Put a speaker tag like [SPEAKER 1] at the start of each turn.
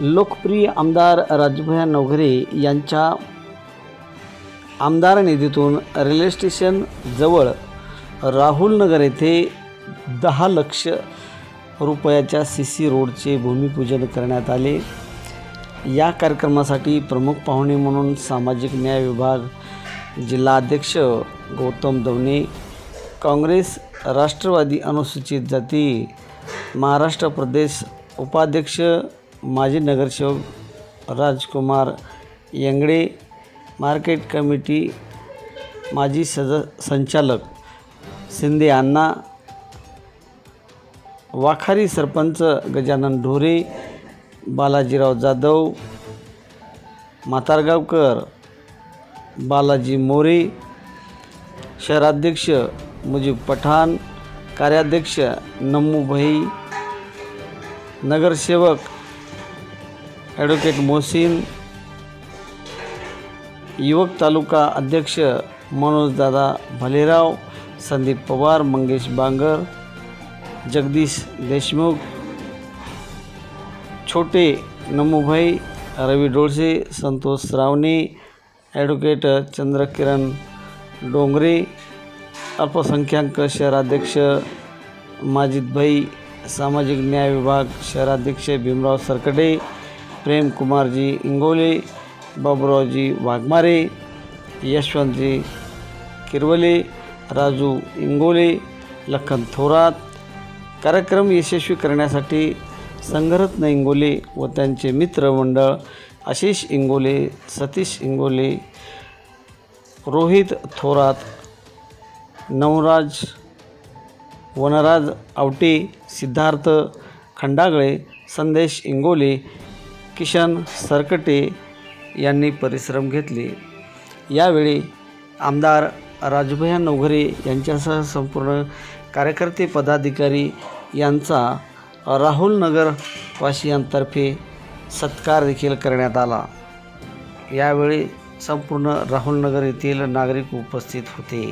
[SPEAKER 1] लोकप्रिय आमदार राजूभाई नवघरे यांच्या आमदार निधीतून रेल्वे स्टेशन जवळ राहुल नगर येथे 10 लाख रुपयाच्या CC रोडचे भूमिपूजन करण्यात आले। या कार्यक्रमासाठी प्रमुख पाहुणे म्हणून सामाजिक न्याय विभाग जिल्हाध्यक्ष गौतम दवणे, काँग्रेस राष्ट्रवादी अनुसूचित जाती महाराष्ट्र प्रदेश उपाध्यक्ष माजी नगरसेवक राजकुमार येंगडे, मार्केट कमिटी माजी संचालक शिंदे अण्णा, वाखारी सरपंच गजानन ढोरे, बालाजीराव जाधव, म्हातारगावकर, बालाजी मोरे, शहराध्यक्ष मुजीब पठाण, कार्याध्यक्ष नम्मूभाई, नगरसेवक ॲडव्होकेट मोहसिन, युवक तालुका अध्यक्ष मनोजदादा भालेराव, संदीप पवार, मंगेश बांगर, जगदीश देशमुख, छोटे नम्मूभाई, रवी डोळसे, संतोष रावणे, ॲडव्होकेट चंद्रकिरण डोंगरे, अल्पसंख्याक शहराध्यक्ष माजिदभाई, सामाजिक न्याय विभाग शहराध्यक्ष भीमराव सरकडे, प्रेम कुमारजी इंगोले, बाबूरावजी वाघमारे, यशवंतजी किरवले, राजू इंगोले, लखन थोरात। कार्यक्रम यशस्वी करण्यासाठी संघरत्न इंगोले व त्यांचे मित्रमंडळ आशिष इंगोले, सतीश इंगोले, रोहित थोरात, नवराज वनराज आवटे, सिद्धार्थ खंडागळे, संदेश इंगोले, किशन सरकटे यांनी परिश्रम घेतले। यावेळी आमदार राजूभाई नवघरे यांच्यासह संपूर्ण कार्यकर्ते पदाधिकारी यांचा राहुल नगर वासियांतर्फे सत्कार देखील करण्यात आला। यावेळी संपूर्ण राहुल नगर येथील नागरिक उपस्थित होते।